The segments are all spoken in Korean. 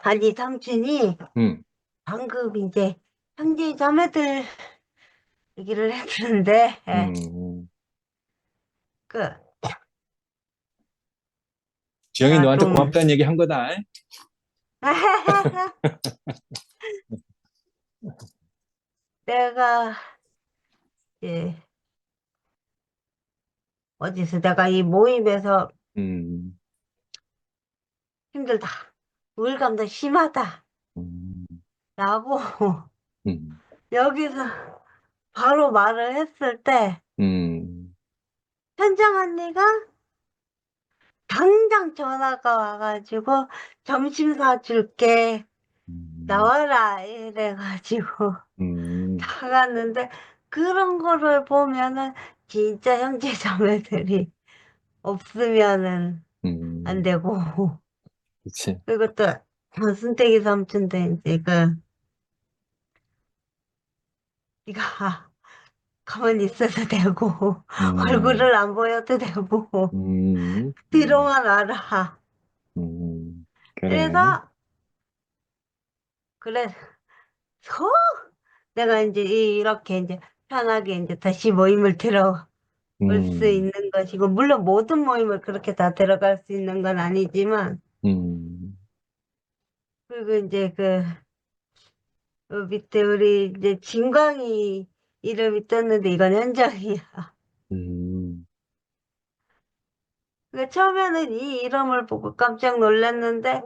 아니, 삼촌이 음, 방금 이제 형제 자매들 얘기를 했는데, 음. 그, 지영이 내가 너한테 좀, 고맙다는 얘기 한 거다. 내가, 예, 어디서 내가 이 모임에서 음, 힘들다. 우울감도 심하다. 음, 라고 음, 여기서 바로 말을 했을 때, 음, 현정 언니가 당장 전화가 와가지고 점심 사줄게. 음, 나와라. 이래가지고. 음, 나갔는데 그런 거를 보면은 진짜 형제자매들이 없으면은 안 음, 되고 그치. 그리고 또 순택이 삼촌도 이제 그 네가 가만히 있어도 되고 음, 얼굴을 안 보여도 되고 음, 음, 뒤로만 알아. 그래. 그래서 그래서 내가 이제 이렇게 이제 편하게 이제 다시 모임을 들어올 수 음, 있는 것이고 물론 모든 모임을 그렇게 다 들어갈 수 있는 건 아니지만 음, 그리고 이제 밑에 우리 이제 진광이 이름이 떴는데 이건 현정이야. 음, 그 처음에는 이 이름을 보고 깜짝 놀랐는데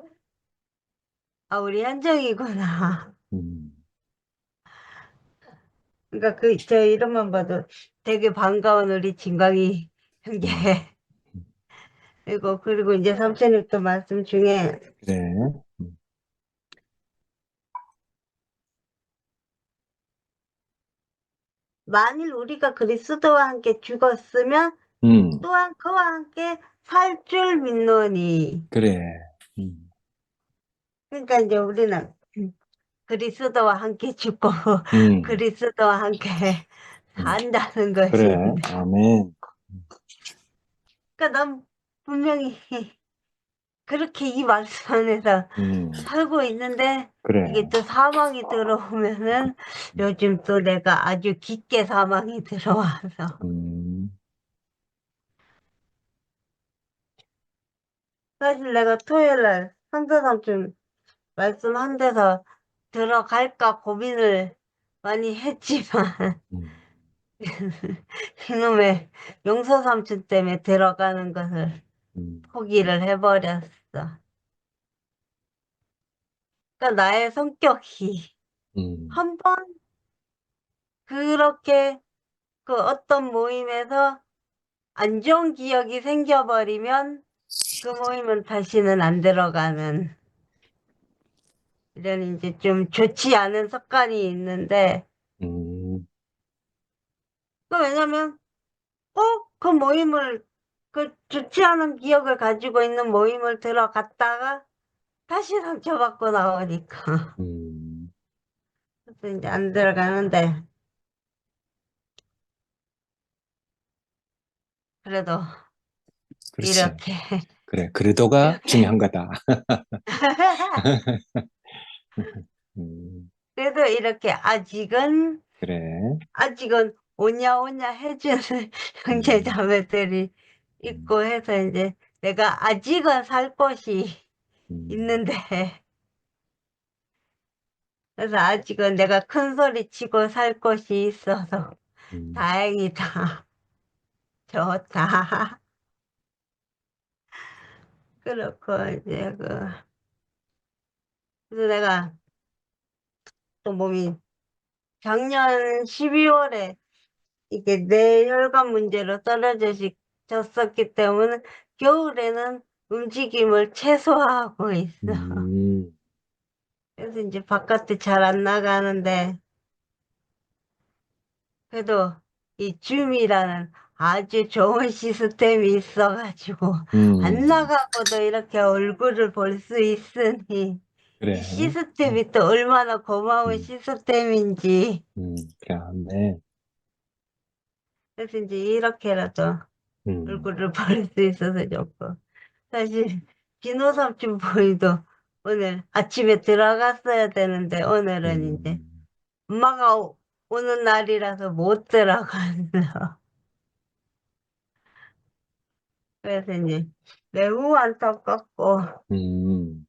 아 우리 현정이구나. 음, 그러니까 그 저 이름만 봐도 되게 반가운 우리 진광이 형제. 음, 그리고 이제 삼촌님 또 말씀 중에 그래. 만일 우리가 그리스도와 함께 죽었으면 음, 또한 그와 함께 살 줄 믿노니. 그래. 음, 그러니까 이제 우리는 그리스도와 함께 죽고 음, 그리스도와 함께 음, 산다는 그래. 것인데. 아멘. 그러니까 난 분명히 그렇게 이 말씀 안에서 음, 살고 있는데 그래. 이게 또 사망이 들어오면은 요즘 또 내가 아주 깊게 사망이 들어와서 음, 사실 내가 토요일 날 상대삼촌 말씀한 데서 들어갈까 고민을 많이 했지만 음, 이놈의 용서 삼촌 때문에 들어가는 것을 음, 포기를 해버렸어. 그러니까 나의 성격이 음, 한 번 그렇게 그 어떤 모임에서 안 좋은 기억이 생겨버리면 그 모임은 다시는 안 들어가는 이런 이제 좀 좋지 않은 습관이 있는데 음, 그 왜냐면 꼭 그 모임을 그 좋지 않은 기억을 가지고 있는 모임을 들어갔다가 다시 상처받고 나오니까 음. 그래서 이제 안 들어가는데 그래도 그렇지. 이렇게 그래. 그래도가 이렇게 중요한 거다. 음, 그래도 이렇게 그래. 아직은 오냐 오냐 해주는 음, 형제자매들이 음, 있고 해서 이제 내가 아직은 살 곳이 음, 있는데 그래서 아직은 내가 큰 소리 치고 살 곳이 있어서 음, 다행이다. 좋다. 그렇고 이제 그래서 내가 또 몸이 작년 12월에 이게 뇌혈관 문제로 졌었기 때문에 겨울에는 움직임을 최소화하고 있어. 음, 그래서 이제 바깥에 잘 안 나가는데 그래도 이 줌이라는 아주 좋은 시스템이 있어가지고 안 음, 나가고도 이렇게 얼굴을 볼 수 있으니 이 그래. 시스템이 또 얼마나 고마운 음, 시스템인지 그래. 네. 그래서 이제 이렇게라도 음, 얼굴을 볼 수 있어서 좋고 사실 진호 삼촌 보이도 오늘 아침에 들어갔어야 되는데 오늘은 이제 음, 엄마가 오는 날이라서 못 들어갔어. 그래서 이제 매우 안타깝고 음,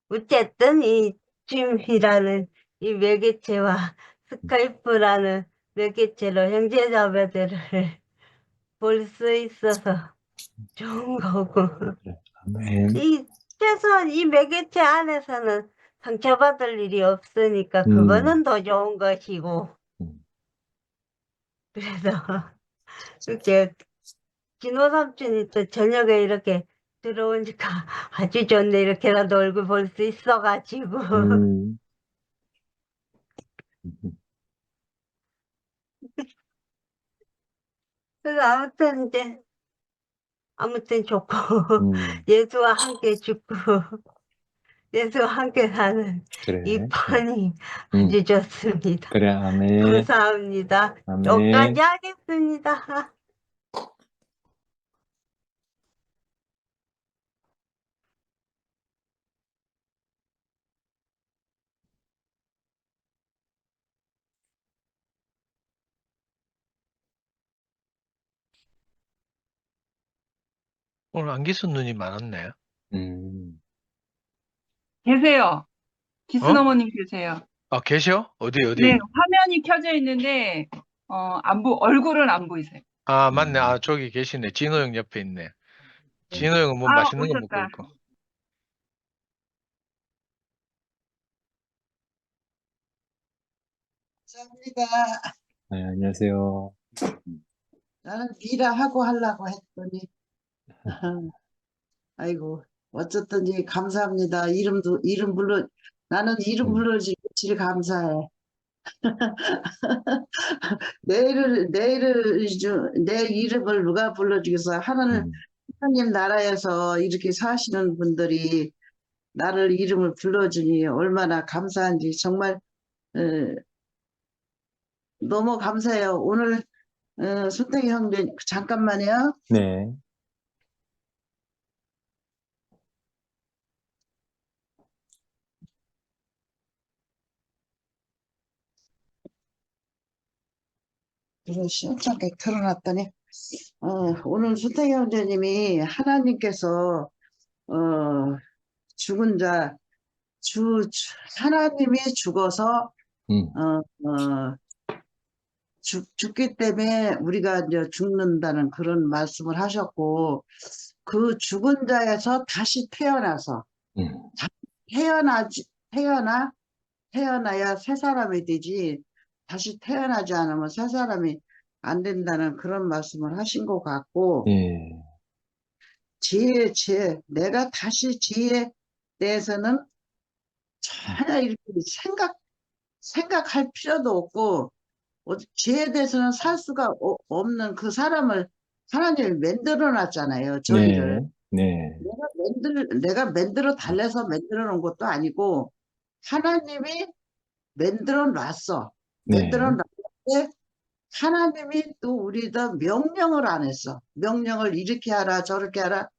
어쨌든 이 줌이라는 이 매개체와 스카이프라는 매개체로 형제자매들을 볼 수 있어서 좋은 거고 그래. 아멘. 이 최소한 이 매개체 안에서는 상처받을 일이 없으니까 음, 그거는 더 좋은 것이고 음, 그래서 이렇게 진호 삼촌이 또 저녁에 이렇게 들어오니까 아주 좋네 이렇게라도 얼굴 볼 수 있어가지고 음, 그래서 아무튼 좋고 음, 예수와 함께 죽고 예수와 함께 사는 이 그래. 판이 음, 아주 좋습니다. 그래. 아멘. 감사합니다. 여기까지 아멘. 하겠습니다. 오늘 안기순 눈이 많았네. 음, 계세요. 기순 어? 어머님 계세요. 아, 계셔? 어디, 네, 어디? 화면이 켜져 있는데, 얼굴은 안 보이세요. 아, 맞네. 아, 음, 저기 계시네. 진호 형 옆에 있네. 네. 진호 형은 뭐 아, 맛있는 거 먹고 오셨다. 있고. 감사합니다. 네, 안녕하세요. 나는 미라하고 하려고 했더니, 아이고, 어쨌든지 감사합니다. 나는 이름 음, 불러주기 제일 감사해. 내 이름을 누가 불러주겠어. 음, 하나님 나라에서 이렇게 사시는 분들이 나를 이름을 불러주니 얼마나 감사한지 정말, 어, 너무 감사해요. 오늘, 손택이 형제, 잠깐만요. 네. 이거 시원찮게 틀어놨더니, 오늘 손택이 형제님이 하나님께서, 어, 죽은 자, 하나님이 죽어서, 음, 어, 죽기 때문에 우리가 이제 죽는다는 그런 말씀을 하셨고, 그 죽은 자에서 다시 태어나서, 음, 태어나지, 태어나, 태어나야 새 사람이 되지, 다시 태어나지 않으면 새 사람이 안 된다는 그런 말씀을 하신 것 같고, 예, 내가 다시 지혜에 대해서는 음, 전혀 이렇게 생각할 필요도 없고, 지혜에 대해서는 살 수가 없는 그 사람을 하나님이 만들어 놨잖아요, 네, 저희를. 네, 내가 만들어 달래서 만들어 놓은 것도 아니고, 하나님이 만들어 놨어. 만들어 네, 놨는데, 하나님이 또 우리도 명령을 안 했어. 명령을 이렇게 하라, 저렇게 하라,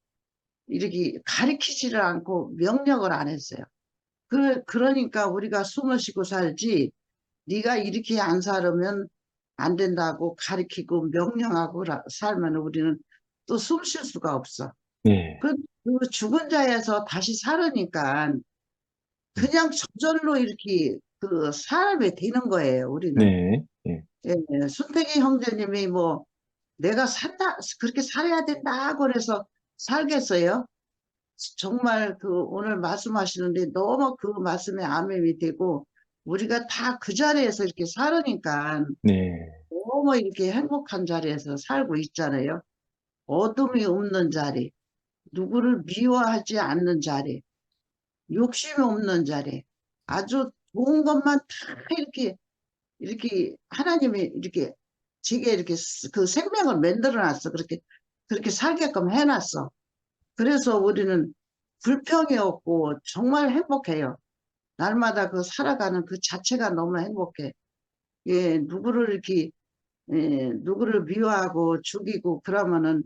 이렇게 가리키지를 않고 명령을 안 했어요. 그러니까 우리가 숨을 쉬고 살지, 네가 이렇게 안 살으면 안 된다고 가리키고 명령하고 살면 우리는 또 숨 쉴 수가 없어. 네, 그 죽은 자에서 다시 살으니까 음, 그냥 저절로 이렇게 그 사람이 되는 거예요, 우리는. 네, 예, 예, 순택이 형제님이 뭐 내가 그렇게 살아야 된다 그래서 살겠어요? 정말 오늘 말씀하시는데 너무 그 말씀에 암입이 되고 우리가 다 그 자리에서 이렇게 살으니까 네, 너무 이렇게 행복한 자리에서 살고 있잖아요. 어둠이 없는 자리, 누구를 미워하지 않는 자리, 욕심이 없는 자리, 아주 좋은 것만 다 이렇게 하나님이 이렇게 제게 이렇게 그 생명을 만들어 놨어. 그렇게 살게끔 해놨어. 그래서 우리는 불평이 없고 정말 행복해요. 날마다 그 살아가는 그 자체가 너무 행복해. 예, 누구를 미워하고 죽이고 그러면은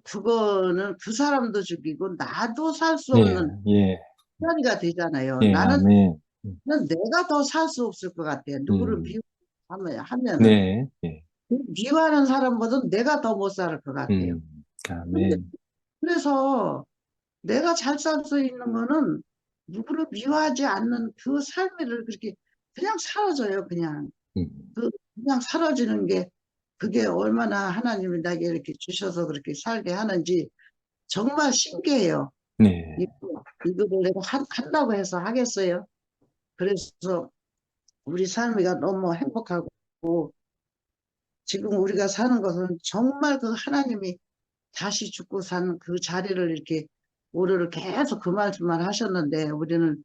그거는 그 사람도 죽이고 나도 살 수 예, 없는 예, 자리가 되잖아요. 예, 나는 아멘. 내가 더 살 수 없을 것 같아요. 누구를 하면은. 네, 예, 미워하는 사람보다 내가 더 못 살 것 같아요. 근데 아멘. 그래서 내가 잘 살 수 있는 거는 누구를 미워하지 않는 그 삶을 그렇게 그냥 사라져요. 그냥. 음, 그냥 사라지는 게 그게 얼마나 하나님이 나에게 이렇게 주셔서 그렇게 살게 하는지 정말 신기해요. 네, 이거를 내가 한다고 해서 하겠어요. 그래서 우리 삶이가 너무 행복하고 지금 우리가 사는 것은 정말 그 하나님이 다시 죽고 사는 그 자리를 이렇게 우리를 계속 그 말씀만 하셨는데 우리는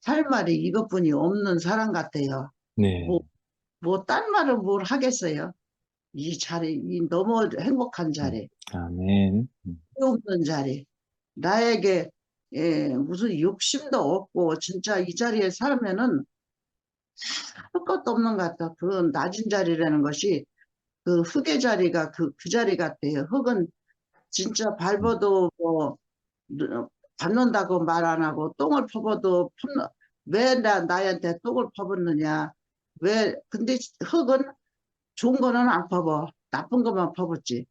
할 말이 이것뿐이 없는 사람 같아요. 네, 딴 말을 뭘 하겠어요. 이 자리, 이 너무 행복한 자리, 아멘. 없는 자리. 나에게 무슨 욕심도 없고 진짜 이 자리에 살면은 할 것도 없는 것 같아. 그 낮은 자리라는 것이 그 흙의 자리가 그 자리 같아요. 흙은 진짜 밟아도 뭐 밟는다고 말 안 하고 똥을 퍼봐도 왜 나한테 똥을 퍼붓느냐. 근데 흙은 좋은 거는 안 퍼버. 나쁜 것만 퍼붓지.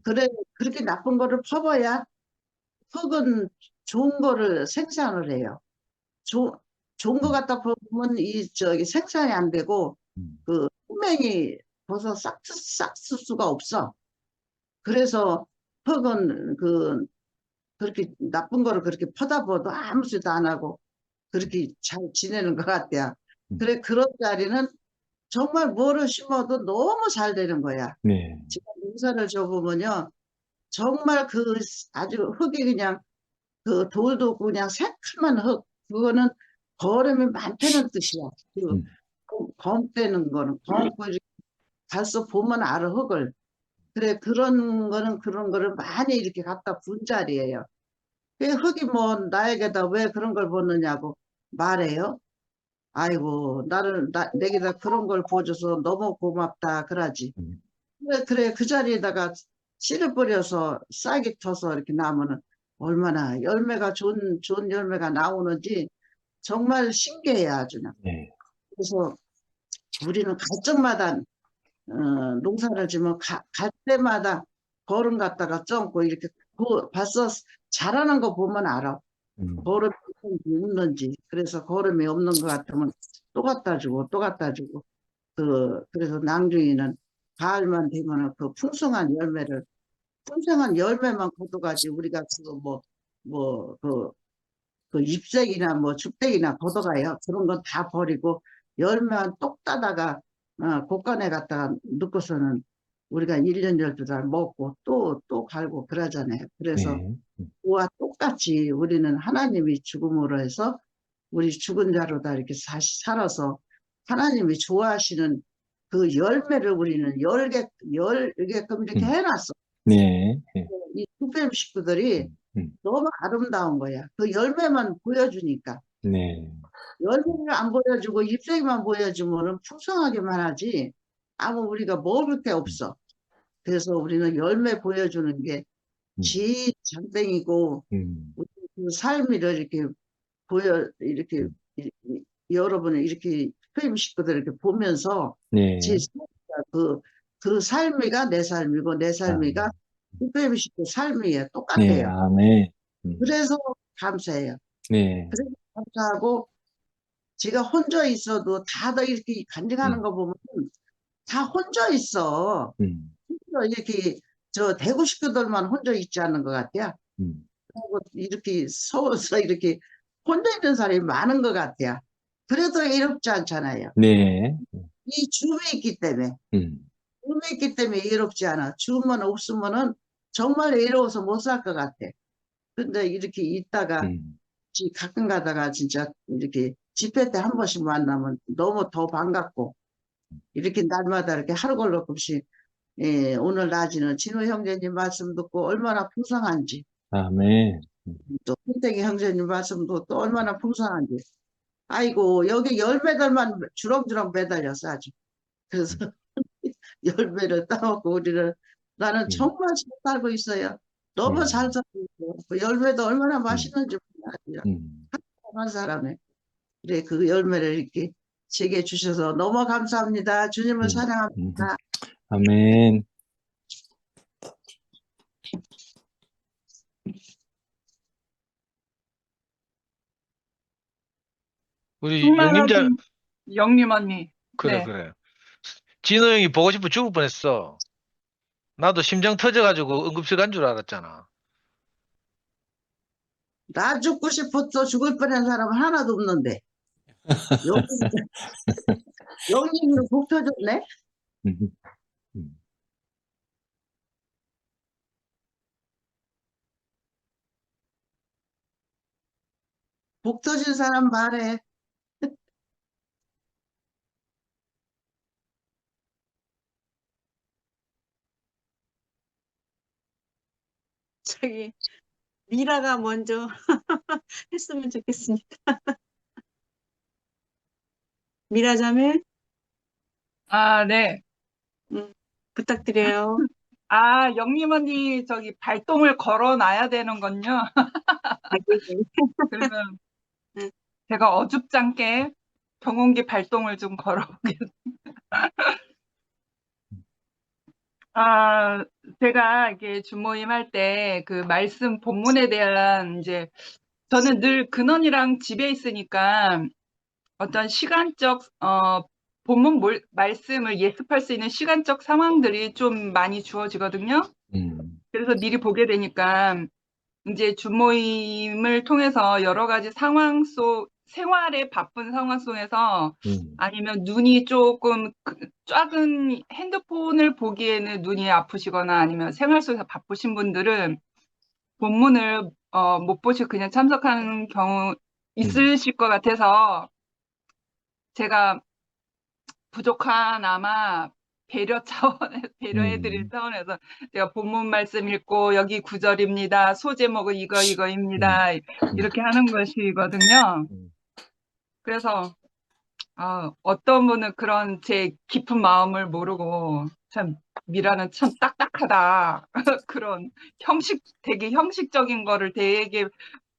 그래, 그렇게 나쁜 거를 퍼봐야 흙은 좋은 거를 생산을 해요. 좋은 거 갖다 보면 저기 생산이 안 되고 그 수명이 벌써 싹쓸 수가 없어. 그래서 흙은 그렇게 나쁜 거를 그렇게 퍼다 봐도 아무 짓도 안 하고 그렇게 잘 지내는 것 같아요. 그래, 그런 자리는 정말 뭐를 심어도 너무 잘 되는 거야. 네, 지금 농사를 줘보면요. 정말 아주 흙이 그냥 그 돌도 그냥 새카만 흙. 그거는 거름이 많다는 뜻이야. 검대는 거는 검고 가서 보면 알아 흙을. 그래 그런 거는 그런 거를 많이 이렇게 갖다 분 자리예요. 그 흙이 뭐 나에게다 왜 그런 걸 보느냐고 말해요. 아이고 내게다 그런 걸 보여줘서 너무 고맙다 그러지. 그래 그 자리에다가 씨를 뿌려서 싹이 터서 이렇게 나면은 얼마나 열매가 좋은 열매가 나오는지 정말 신기해요 아주. 네, 그래서 우리는 갈적마다 농사를 지면 갈 때마다 거름 갖다가 쪄고 이렇게 벌써 자라는 거 보면 알아. 거름이 없는지. 그래서 거름이 없는 것 같으면 또 갖다 주고 또 갖다 주고. 그래서 낭중이는 가을만 되면은 그 풍성한 열매만 걷어가지 우리가 그 잎새기나 뭐 죽대기나 걷어가요. 그런 건 다 버리고 열매만 똑 따다가 곳간에 갖다가 넣고서는 우리가 1년 12달 먹고 또 갈고 그러잖아요. 그래서 네, 그와 똑같이 우리는 하나님이 죽음으로 해서 우리 죽은 자로 다 이렇게 다시 살아서 하나님이 좋아하시는 그 열매를 우리는 열개끔 이렇게 해놨어. 네, 네, 이 투팸 식구들이 너무 아름다운 거야. 그 열매만 보여주니까. 네, 열매를 안 보여주고 잎사귀만 보여주면 풍성하게만 하지 아무 우리가 먹을 게 없어. 그래서 우리는 열매 보여주는 게 제일 장땡이고 우리 그 삶을 이렇게 이렇게 여러분을 이렇게 투팸 식구들 이렇게 보면서 네, 제 그 삶이가 내 삶이고 내 삶이가 투팸 식구 삶이에요. 네, 똑같아요. 아멘. 그래서 감사해요. 네, 그래서 감사하고 제가 혼자 있어도 다들 이렇게 간증하는 거 보면 다 혼자 있어. 혼자 이렇게 저 대구 식구들만 혼자 있지 않는 것 같아요. 그리고 이렇게 서울서 이렇게 혼자 있는 사람이 많은 것 같아요. 그래도 이롭지 않잖아요. 네, 이 줌이 있기 때문에. 줌이 있기 때문에 이롭지 않아. 줌만 없으면은 정말 이로워서 못 살 것 같아. 근데 이렇게 있다가 가끔 가다가 진짜 이렇게 집회 때 한 번씩 만나면 너무 더 반갑고 이렇게 날마다 이렇게 하루 걸러 없이 오늘 낮에는 진호 형제님 말씀 듣고 얼마나 풍성한지 아멘. 또 hun택이 형제님 말씀도 또 얼마나 풍성한지 아이고 여기 열매들만 주렁주렁 매달렸어 아주. 그래서 열매를 따먹고 우리를 나는 정말 잘 살고 있어요. 너무 잘 살고 있고 그 열매도 얼마나 맛있는지 몰라요. 한 사람에 그래 그 열매를 이렇게 제게 주셔서 너무 감사합니다. 주님을 사랑합니다. 아멘. 우리 영림자, 충만하신 영림 언니. 그래, 네. 그래. 진호 형이 보고 싶어 죽을 뻔했어. 나도 심장 터져가지고 응급실 간 줄 알았잖아. 나 죽고 싶어서 죽을 뻔한 사람은 하나도 없는데 영림으로 복 터졌네. 복 터진 사람 말해. 저기 미라가 먼저 했으면 좋겠습니다. 미라 자매 아, 네. 부탁드려요. 아, 영림 언니 저기 발동을 걸어놔야 되는 건요. 그러면 네. 제가 어줍잖게 경운기 발동을 좀 걸어보겠습니다. 아, 제가 이게 주모임 할 때 그 말씀 본문에 대한 이제 저는 늘 근원이랑 집에 있으니까 어떤 시간적 본문 말씀을 예습할 수 있는 시간적 상황들이 좀 많이 주어지거든요. 그래서 미리 보게 되니까 이제 주모임을 통해서 여러 가지 상황 생활의 바쁜 상황 속에서 아니면 눈이 조금 작은 핸드폰을 보기에는 눈이 아프시거나 아니면 생활 속에서 바쁘신 분들은 본문을 못 보시고 그냥 참석하는 경우 있으실 것 같아서 제가 부족하나마 배려 차원에 배려해드릴 차원에서 제가 본문 말씀 읽고 여기 구절입니다. 소제목은 이거입니다. 이렇게 하는 것이거든요. 그래서 어떤 분은 그런 제 깊은 마음을 모르고 참 미라는 참 딱딱하다. 그런 되게 형식적인 거를 되게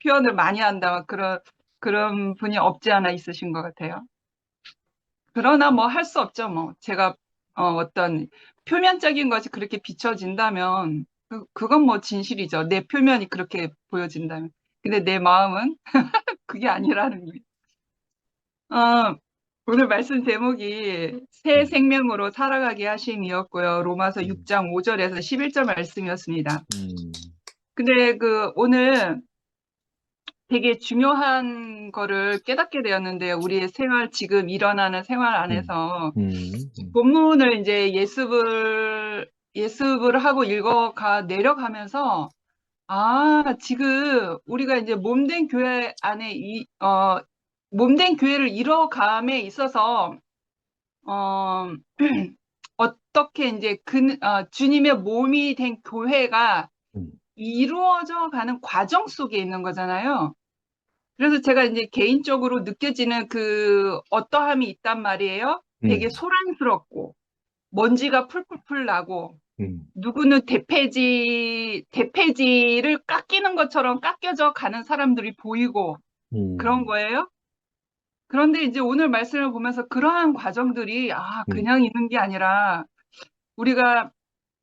표현을 많이 한다. 그런 분이 없지 않아 있으신 것 같아요. 그러나 뭐 할 수 없죠. 뭐 제가 어떤 표면적인 것이 그렇게 비춰진다면 그건 뭐 진실이죠. 내 표면이 그렇게 보여진다면. 근데 내 마음은 그게 아니라는 거예요. 오늘 말씀 제목이 새 생명으로 살아가게 하심이었고요. 로마서 6장 5절에서 11절 말씀이었습니다. 근데 오늘 되게 중요한 거를 깨닫게 되었는데 우리의 생활, 지금 일어나는 생활 안에서 본문을 이제 예습을 하고 내려가면서 지금 우리가 이제 몸된 교회 안에 몸된 교회를 이뤄감에 있어서 어떻게 이제 주님의 몸이 된 교회가 이루어져 가는 과정 속에 있는 거잖아요. 그래서 제가 이제 개인적으로 느껴지는 어떠함이 있단 말이에요. 되게 소란스럽고 먼지가 풀풀풀 나고 누구는 대폐지를 깎이는 것처럼 깎여져 가는 사람들이 보이고 그런 거예요. 그런데 이제 오늘 말씀을 보면서 그러한 과정들이 그냥 있는 게 아니라 우리가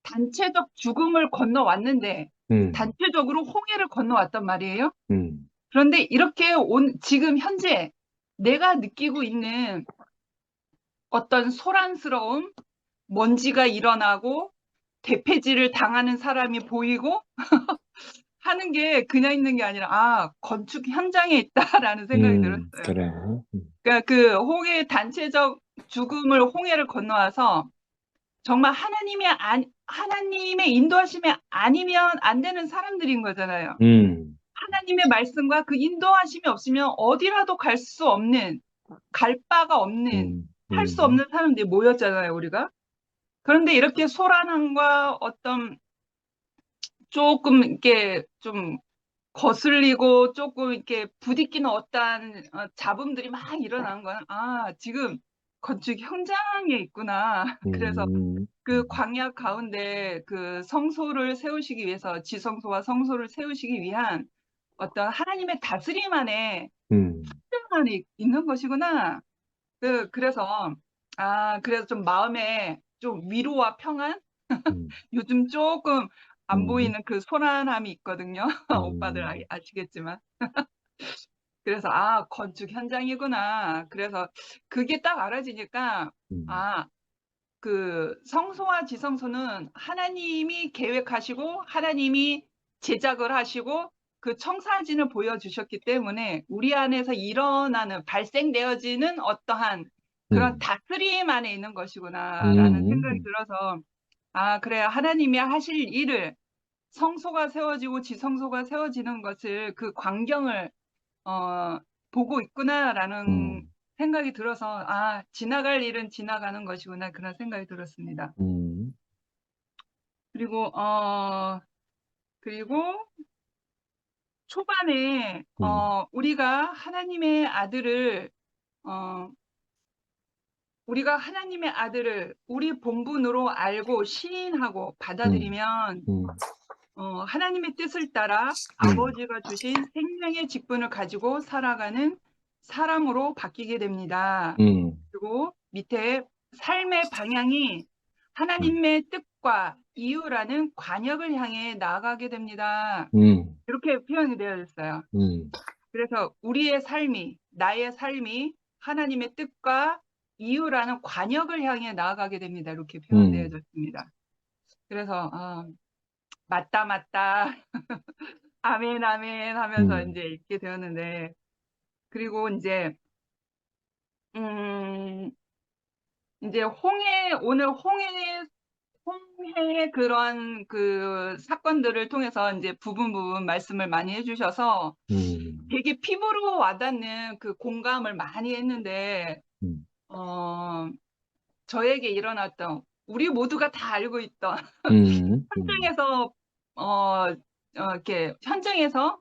단체적 죽음을 건너왔는데 단체적으로 홍해를 건너왔단 말이에요. 그런데 이렇게 지금 현재 내가 느끼고 있는 어떤 소란스러움, 먼지가 일어나고 대폐지를 당하는 사람이 보이고 하는 게 그냥 있는 게 아니라 건축 현장에 있다라는 생각이 들었어요. 그래. 그러니까 홍해 단체적 죽음을 홍해를 건너와서 정말 하나님의 인도하심이 아니면 안 되는 사람들인 거잖아요. 하나님의 말씀과 그 인도하심이 없으면 어디라도 갈 바가 없는, 할 수 없는 사람들이 모였잖아요, 우리가. 그런데 이렇게 소란함과 어떤 조금 이렇게 좀 거슬리고 조금 이렇게 부딪히는 어떤 잡음들이 막 일어나는 거는 지금 건축 현장에 있구나. 그래서 그 광야 가운데 그 성소를 세우시기 위해서 지성소와 성소를 세우시기 위한 어떤 하나님의 다스림 안에 현장 안에 있는 것이구나. 그래서 그래서 좀 마음에 좀 위로와 평안? 요즘 조금 안 보이는 그 소란함이 있거든요. 오빠들 아시겠지만. 그래서 건축 현장이구나. 그래서 그게 딱 알아지니까 그 성소와 지성소는 하나님이 계획하시고 하나님이 제작을 하시고 그 청사진을 보여주셨기 때문에 우리 안에서 일어나는 발생되어지는 어떠한 그런 다스림 안에 있는 것이구나라는 생각이 들어서 그래야 하나님이 하실 일을 성소가 세워지고 지성소가 세워지는 것을 그 광경을 보고 있구나라는 생각이 들어서 지나갈 일은 지나가는 것이구나 그런 생각이 들었습니다. 그리고 초반에 우리가 하나님의 아들을 우리 본분으로 알고 시인하고 받아들이면 하나님의 뜻을 따라 아버지가 주신 생명의 직분을 가지고 살아가는 사람으로 바뀌게 됩니다. 그리고 밑에 삶의 방향이 하나님의 뜻과 이유라는 관역을 향해 나아가게 됩니다. 이렇게 표현이 되어 있어요. 그래서 우리의 삶이, 나의 삶이 하나님의 뜻과 이유라는 관역을 향해 나아가게 됩니다. 이렇게 표현되어졌습니다. 그래서 맞다 아멘 아멘 하면서 이제 읽게 되었는데, 그리고 이제 오늘 홍해의 그런 그 사건들을 통해서 이제 부분 말씀을 많이 해주셔서 되게 피부로 와닿는 그 공감을 많이 했는데, 저에게 일어났던, 우리 모두가 다 알고 있던 현장에서 이렇게 현장에서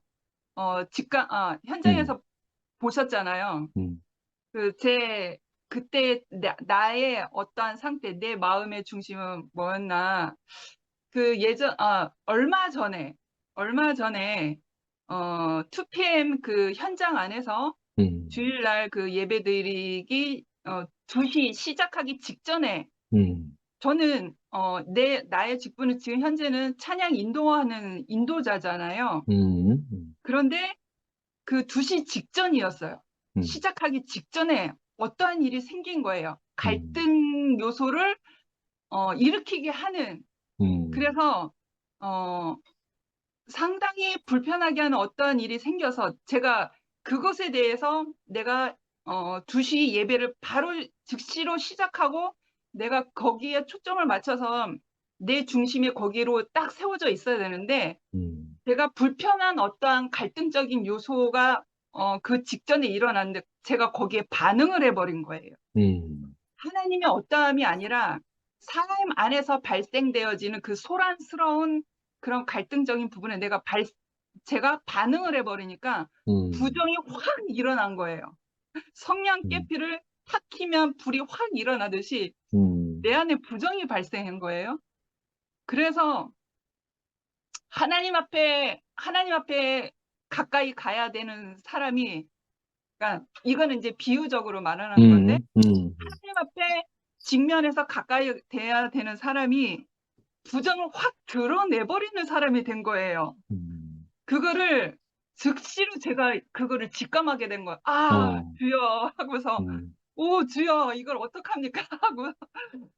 현장에서 보셨잖아요. 그때 나의 어떠한 상태, 내 마음의 중심은 뭐였나? 얼마 전에 2PM 그 현장 안에서 주일날 그 예배드리기 2시 시작하기 직전에 저는 나의 직분은 지금 현재는 찬양 인도하는 인도자잖아요. 그런데 그 2시 직전이었어요. 시작하기 직전에 어떠한 일이 생긴 거예요. 갈등 요소를 일으키게 하는. 그래서 상당히 불편하게 하는 어떠한 일이 생겨서 제가 그것에 대해서 내가 2시 예배를 바로 즉시로 시작하고 내가 거기에 초점을 맞춰서 내 중심이 거기로 딱 세워져 있어야 되는데, 제가 불편한 어떠한 갈등적인 요소가 그 직전에 일어났는데 제가 거기에 반응을 해버린 거예요. 하나님의 어떠함이 아니라 사람 안에서 발생되어지는 그 소란스러운 그런 갈등적인 부분에 제가 반응을 해버리니까 부정이 확 일어난 거예요. 성냥 깨피를 탁 키면 불이 확 일어나듯이 내 안에 부정이 발생한 거예요. 그래서 하나님 앞에 가까이 가야 되는 사람이, 그러니까 이거는 이제 비유적으로 말하는 건데, 하나님 앞에 직면해서 가까이 돼야 되는 사람이 부정을 확 드러내버리는 사람이 된 거예요. 그거를 즉시로 제가 그거를 직감하게 된 거예요. 주여 하고서 오 주여 이걸 어떡합니까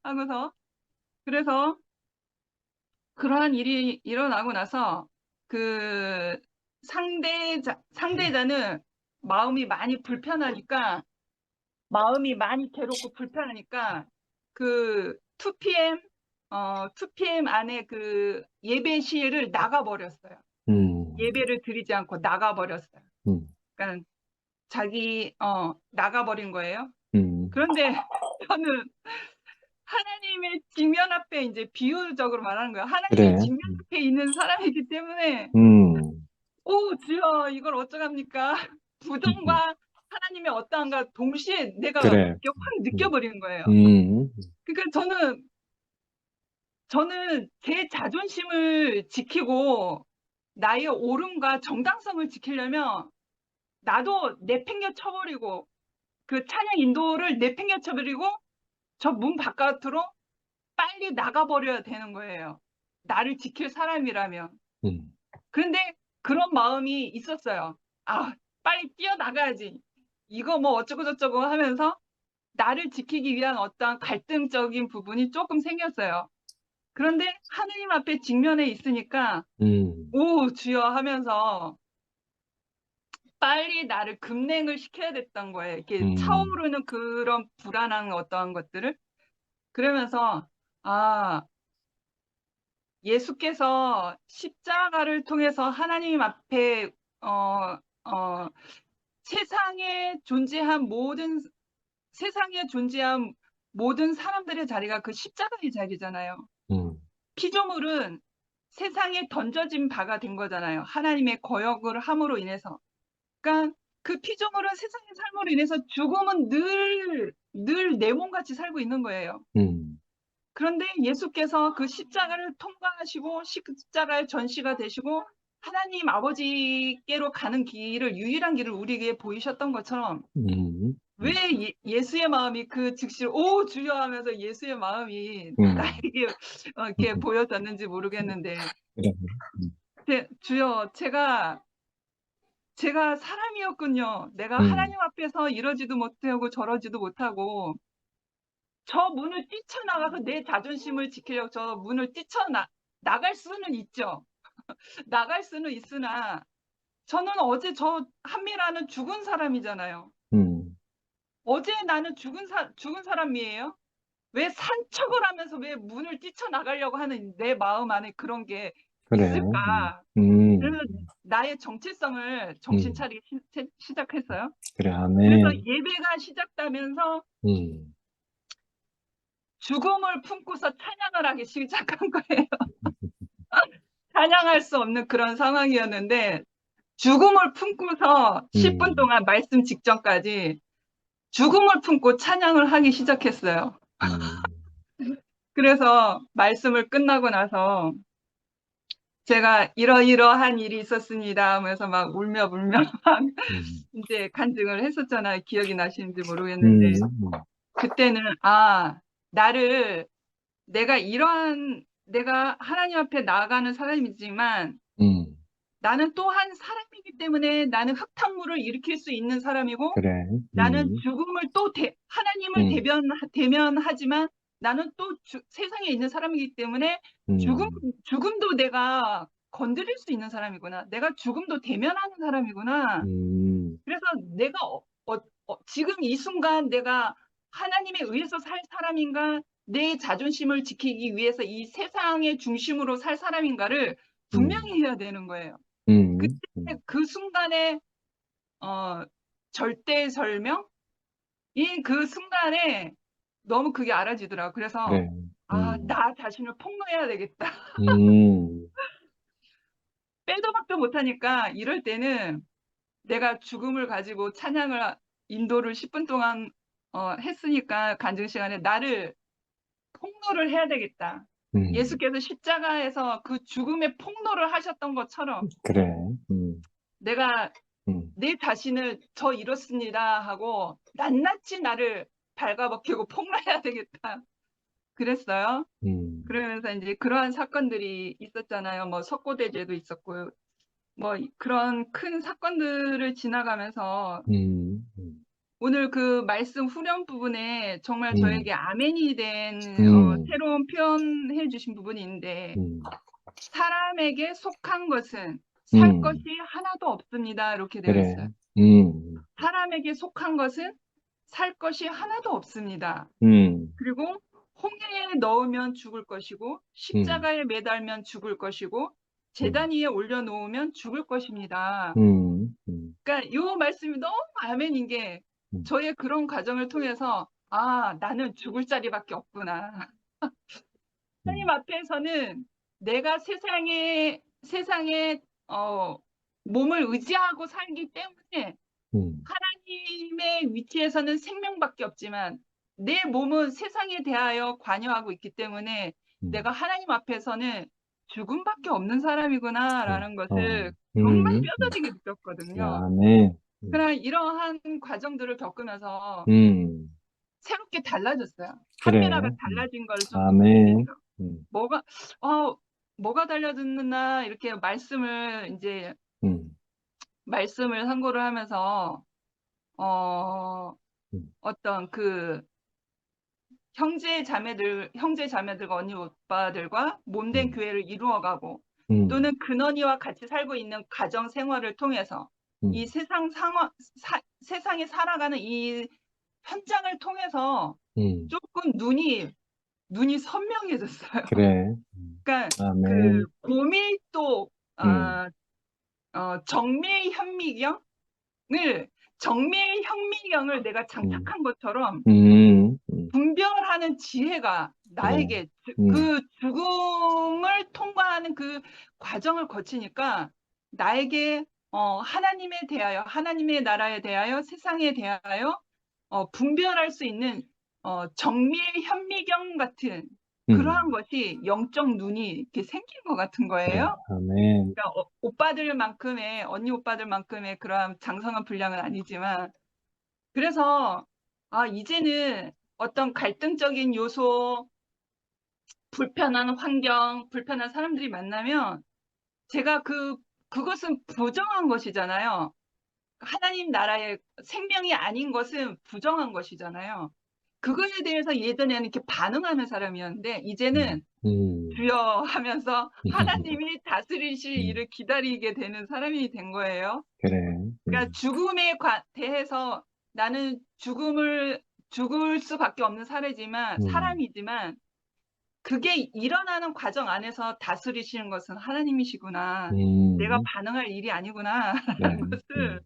하고서 그래서 그러한 일이 일어나고 나서 그 상대자는 마음이 많이 불편하니까, 마음이 많이 괴롭고 불편하니까 그 2PM 안에 그 예배실을 나가버렸어요. 예배를 드리지 않고 나가버렸어요. 그러니까 나가버린 거예요. 그런데 저는 하나님의 직면 앞에, 이제 비유적으로 말하는 거예요. 하나님의 직면 앞에 있는 사람이기 때문에 오 주여 이걸 어쩌갑니까? 부정과 하나님의 어떠한가 동시에 내가 그래. 이렇게 확 느껴버리는 거예요. 그러니까 저는 제 자존심을 지키고 나의 옳음과 정당성을 지키려면 나도 내팽겨 쳐버리고 그 찬양 인도를 내팽겨 쳐버리고 저 문 바깥으로 빨리 나가버려야 되는 거예요. 나를 지킬 사람이라면. 그런데 그런 마음이 있었어요. 아, 빨리 뛰어나가야지. 이거 뭐 어쩌고 저쩌고 하면서 나를 지키기 위한 어떠한 갈등적인 부분이 조금 생겼어요. 그런데 하느님 앞에 직면해 있으니까 오 주여 하면서 빨리 나를 급냉을 시켜야 됐던 거예요. 이렇게 차오르는 그런 불안한 어떠한 것들을. 그러면서 아 예수께서 십자가를 통해서 하나님 앞에 세상에 존재한 모든 사람들의 자리가 그 십자가의 자리잖아요. 피조물은 세상에 던져진 바가 된 거잖아요. 하나님의 거역을 함으로 인해서. 그러니까 그 피조물은 세상의 삶으로 인해서 죽음은 늘 내 몸같이 살고 있는 거예요. 그런데 예수께서 그 십자가를 통과하시고 십자가의 전시가 되시고 하나님 아버지께로 가는 길을 유일한 길을 우리에게 보이셨던 것처럼 왜 예수의 마음이 그 즉시 오 주여 하면서 예수의 마음이 나에게 이렇게 보여졌는지 모르겠는데 주여 제가 사람이었군요. 내가 하나님 앞에서 이러지도 못하고 저러지도 못하고 저 문을 뛰쳐나가서 내 자존심을 지키려고 저 문을 뛰쳐나갈 수는 있죠. 나갈 수는 있으나 저는 어제 저 한미라는 죽은 사람이잖아요. 어제 나는 죽은 사람이에요. 왜 산척을 하면서 왜 문을 뛰쳐나가려고 하는 내 마음 안에 그런 게 그래. 있을까? 그래서 나의 정체성을 정신 차리기 시작했어요. 그래, 그래서 아멘. 예배가 시작되면서 음. 죽음을 품고서 찬양을 하기 시작한 거예요. 찬양할 수 없는 그런 상황이었는데 죽음을 품고서 10분 동안 말씀 직전까지 죽음을 품고 찬양을 하기 시작했어요. 그래서 말씀을 끝나고 나서 제가 이러이러한 일이 있었습니다 하면서 막 울며 막 이제 간증을 했었잖아요. 기억이 나시는지 모르겠는데 그때는 내가 하나님 앞에 나아가는 사람이지만 나는 또한 사람이기 때문에 나는 흙탕물을 일으킬 수 있는 사람이고 그래. 나는 죽음을 또 하나님을 대면하지만 나는 또 세상에 있는 사람이기 때문에 죽음도 내가 건드릴 수 있는 사람이구나. 내가 죽음도 대면하는 사람이구나. 그래서 내가 지금 이 순간 내가 하나님에 의해서 살 사람인가 내 자존심을 지키기 위해서 이 세상의 중심으로 살 사람인가를 분명히 해야 되는 거예요. 그때 그 순간에 절대설명? 그 순간에 너무 그게 알아지더라고요. 그래서 그래. 나 자신을 폭로해야 되겠다. 빼도 박도 못하니까 이럴 때는 내가 죽음을 가지고 찬양을 인도를 10분 동안 했으니까 간증 시간에 나를 폭로를 해야 되겠다. 예수께서 십자가에서 그 죽음의 폭로를 하셨던 것처럼 그래. 내가 내 자신을 저 이렇습니다 하고 낱낱이 나를 발가벗기고 폭로해야 되겠다. 그랬어요. 그러면서 이제 그러한 사건들이 있었잖아요. 뭐 석고대죄도 있었고 뭐 그런 큰 사건들을 지나가면서 오늘 그 말씀 후렴 부분에 정말 저에게 아멘이 된 새로운 표현해 주신 부분이 있는데 사람에게 속한 것은 살 것이 하나도 없습니다. 이렇게 되어 그래. 있어요. 사람에게 속한 것은 살 것이 하나도 없습니다. 그리고 홍해에 넣으면 죽을 것이고 십자가에 매달면 죽을 것이고 제단 위에 올려놓으면 죽을 것입니다. 그러니까 이 말씀이 너무 아멘인 게 저의 그런 과정을 통해서 나는 죽을 자리밖에 없구나. 하나님 앞에서는 내가 세상에 몸을 의지하고 살기 때문에 하나님의 위치에서는 생명밖에 없지만 내 몸은 세상에 대하여 관여하고 있기 때문에 내가 하나님 앞에서는 죽음밖에 없는 사람이구나라는 것을 정말 뼈저리게 느꼈거든요. 아멘. 그러나 이러한 과정들을 겪으면서 새롭게 달라졌어요. 그래. 한미라가 달라진 걸 좀 아멘. 느꼈어요. 뭐가 달라졌나 이렇게 말씀을 상고를 하면서 어떤 그 형제 자매들과 언니 오빠들과 몸된 교회를 이루어가고 또는 근원이와 같이 살고 있는 가정 생활을 통해서 이 세상에 살아가는 이 현장을 통해서 조금 눈이 선명해졌어요. 그래. 그러니까 아멘. 그 고밀도 정밀현미경을 내가 장착한 것처럼 분별하는 지혜가 나에게 그 죽음을 통과하는 그 과정을 거치니까 나에게 하나님에 대하여, 하나님의 나라에 대하여, 세상에 대하여 분별할 수 있는 정밀현미경 같은 그러한 것이 영적 눈이 이렇게 생긴 것 같은 거예요. 아멘. 그러니까 언니 오빠들만큼의 그러한 장성한 분량은 아니지만, 그래서 이제는 어떤 갈등적인 요소, 불편한 환경, 불편한 사람들이 만나면 제가 그것은 부정한 것이잖아요. 하나님 나라의 생명이 아닌 것은 부정한 것이잖아요. 그거에 대해서 예전에는 이렇게 반응하는 사람이었는데 이제는 주여 하면서 하나님이 다스리실 일을 기다리게 되는 사람이 된 거예요. 그래. 그러니까 죽음에 대해서 나는 죽을 수밖에 없는 사람이지만 그게 일어나는 과정 안에서 다스리시는 것은 하나님이시구나. 내가 반응할 일이 아니구나라는 것을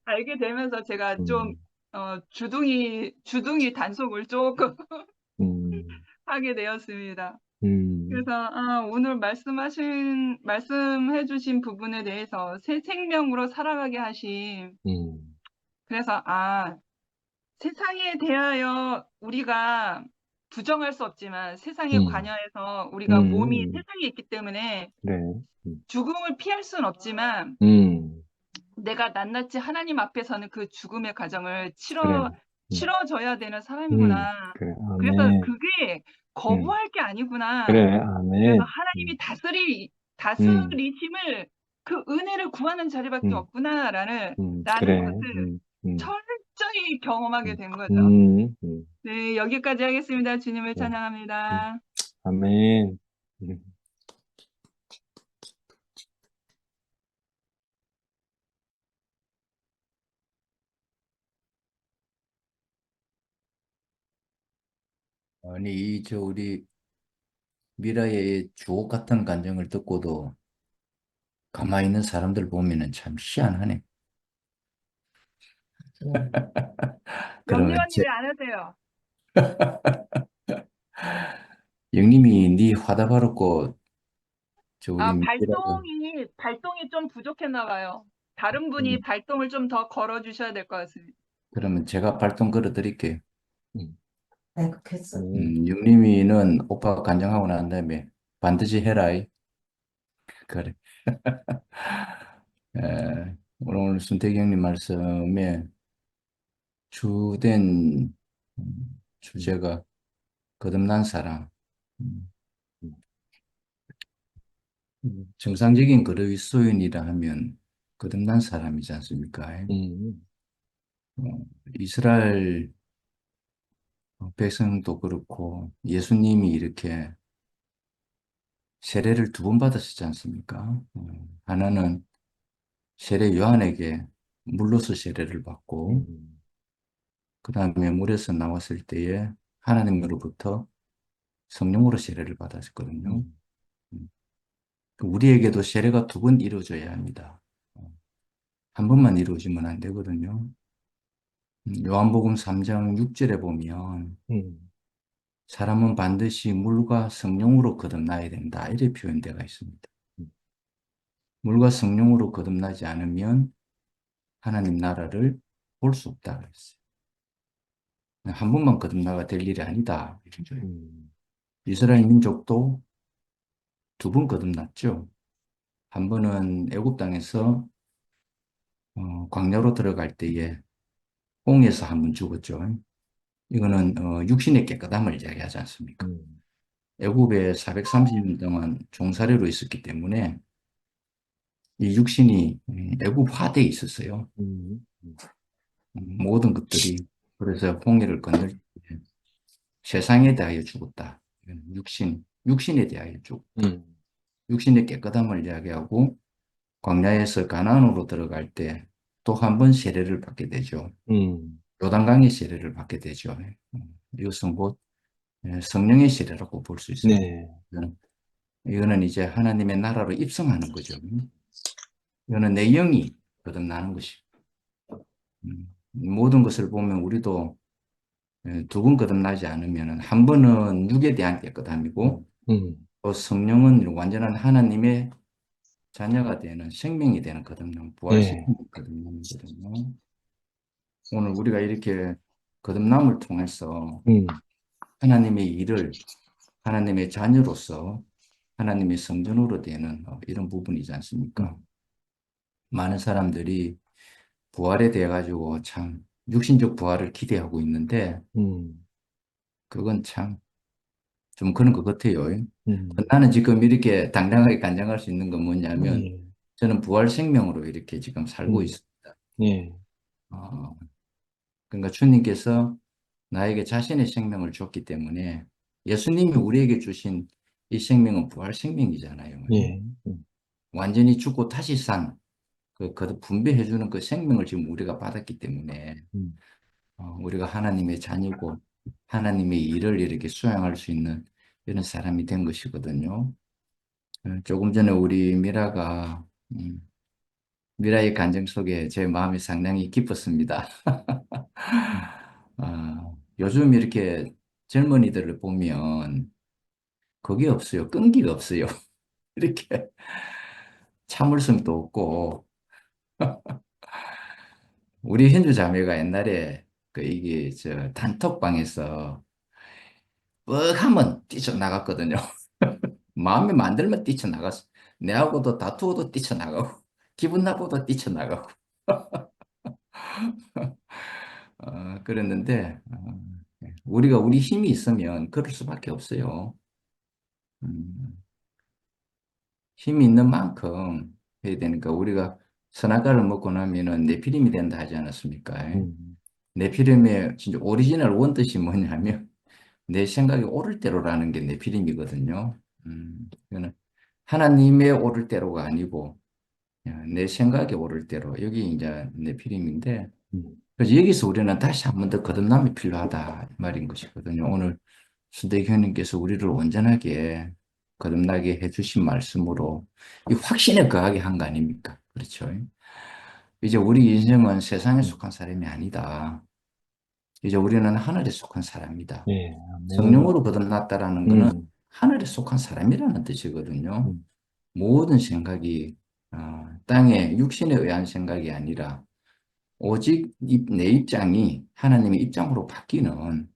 알게 되면서 제가 좀 주둥이 단속을 조금 하게 되었습니다. 그래서 오늘 말씀해 주신 부분에 대해서 새 생명으로 살아가게 하신, 그래서 세상에 대하여 우리가 부정할 수 없지만 세상에 관여해서 우리가 몸이 세상에 있기 때문에 그래. 죽음을 피할 수는 없지만 내가 낱낱이 하나님 앞에서는 그 죽음의 과정을 치러줘야 되는 사람이구나. 그래. 그래서 아멘. 그게 거부할 게 아니구나. 그래. 아멘. 그래서 하나님이 다스리심을 그 은혜를 구하는 자리밖에 없구나라는 그래. 것을 철저히 경험하게 된 거죠. 네, 여기까지 하겠습니다. 주님을 찬양합니다. 아멘. 아니, 우리 미라의 주옥 같은 간증을 듣고도 가만히 있는 사람들 보면은 참 희한하네. 그러면 영리언니 왜 안 하세요? 영님이 네 화다바르고 우리 미라가 발동이 좀 부족했나 봐요. 다른 분이 발동을 좀 더 걸어주셔야 될 것 같습니다. 그러면 제가 발동 걸어드릴게요. 알겠어. 영림이는 오빠 간증하고 난 다음에 반드시 해라. 그래. 오늘 순택이 형님 말씀에 주된 주제가 거듭난 사람. 정상적인 그리스도인이라 하면 거듭난 사람이지 않습니까? 이스라엘 백성도 그렇고 예수님이 이렇게 세례를 2번 받으시지 않습니까? 하나는 세례 요한에게 물로서 세례를 받고 그 다음에 물에서 나왔을 때에 하나님으로부터 성령으로 세례를 받았거든요. 우리에게도 세례가 2번 이루어져야 합니다. 한 번만 이루어지면 안 되거든요. 요한복음 3장 6절에 보면 사람은 반드시 물과 성령으로 거듭나야 된다. 이렇게 표현되어 있습니다. 물과 성령으로 거듭나지 않으면 하나님 나라를 볼 수 없다 그랬어요. 한 번만 거듭나가 될 일이 아니다. 이스라엘 민족도 두 번 거듭났죠. 한 번은 애굽 땅에서 광야로 들어갈 때에 홍해에서 한 번 죽었죠. 이거는 육신의 깨끗함을 이야기하지 않습니까? 애굽에 430년 동안 종살이로 있었기 때문에 이 육신이 애굽화되어 있었어요. 모든 것들이. 그래서 홍해를 건널 때 세상에 대하여 죽었다. 이건 육신에 대하여 죽. 육신의 깨끗함을 이야기하고 광야에서 가나안으로 들어갈 때 또 한 번 세례를 받게 되죠. 요단강의 세례를 받게 되죠. 이것은 곧 성령의 세례라고 볼 수 있습니다. 네. 이거는 이제 하나님의 나라로 입성하는 거죠. 이거는 내 영이 거듭나는 것이. 모든 것을 보면 우리도 두 번 거듭나지 않으면 한 번은 육에 대한 깨끗함이고 또 성령은 완전한 하나님의 자녀가 되는 생명이 되는 거듭남, 부활시키는 거듭남이거든요. 오늘 우리가 이렇게 거듭남을 통해서 하나님의 일을 하나님의 자녀로서 하나님의 성전으로 되는 이런 부분이지 않습니까? 많은 사람들이 부활에 대해 가지고 참 육신적 부활을 기대하고 있는데 그건 참 좀 그런 것 같아요. 나는 지금 이렇게 당당하게 간증할 수 있는 건 뭐냐면 저는 부활 생명으로 이렇게 지금 살고 있습니다. 그러니까 주님께서 나에게 자신의 생명을 줬기 때문에 예수님이 우리에게 주신 이 생명은 부활 생명이잖아요. 완전히 죽고 다시 산 그 분배해주는 그 생명을 지금 우리가 받았기 때문에 우리가 하나님의 자녀고 하나님의 일을 이렇게 수행할 수 있는 이런 사람이 된 것이거든요. 조금 전에 우리 미라의 간증 속에 제 마음이 상당히 기뻤습니다. 요즘 이렇게 젊은이들을 보면 그게 없어요. 끈기가 없어요. 이렇게 참을성도 없고 우리 현주 자매가 옛날에 이게 단톡방에서 뻑 하면 뛰쳐나갔거든요. 마음에 만들면 뛰쳐나갔어. 내하고도 다투어도 뛰쳐나가고 기분 나쁘도 뛰쳐나가고 그랬는데 우리가 우리 힘이 있으면 그럴 수밖에 없어요. 힘이 있는 만큼 해야 되니까 우리가 선악과를 먹고 나면은 네피림이 된다 하지 않았습니까? 네피림의 진짜 오리지널 원뜻이 뭐냐면 내 생각이 옳을 대로라는 게 네피림이거든요. 이거는 하나님의 옳을 대로가 아니고 내 생각이 옳을 대로 여기 이제 네피림인데 그래서 여기서 우리는 다시 한 번 더 거듭남이 필요하다 이 말인 것이거든요. 오늘 순대교님께서 우리를 온전하게 거듭나게 해주신 말씀으로 이 확신에 거하게 한 거 아닙니까? 그렇죠. 이제 우리 인생은 세상에 속한 사람이 아니다. 이제 우리는 하늘에 속한 사람이다. 성령으로 거듭났다라는 것은 하늘에 속한 사람이라는 뜻이거든요. 모든 생각이 땅의 육신에 의한 생각이 아니라 오직 내 입장이 하나님의 입장으로 바뀌는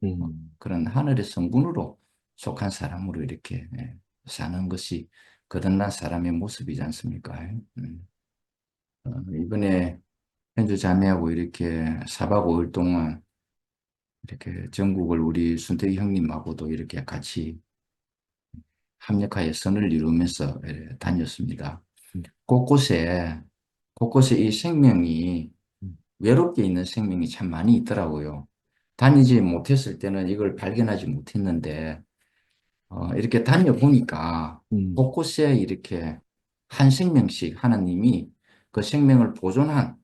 그런 하늘의 성분으로 속한 사람으로 이렇게 사는 것이 거듭난 사람의 모습이지 않습니까? 이번에 현주 자매하고 이렇게 4박 5일 동안 이렇게 전국을 우리 순택이 형님하고도 이렇게 같이 합력하여 선을 이루면서 다녔습니다. 곳곳에 이 생명이 외롭게 있는 생명이 참 많이 있더라고요. 다니지 못했을 때는 이걸 발견하지 못했는데 이렇게 다녀보니까 곳곳에 이렇게 한 생명씩 하나님이 그 생명을 보존한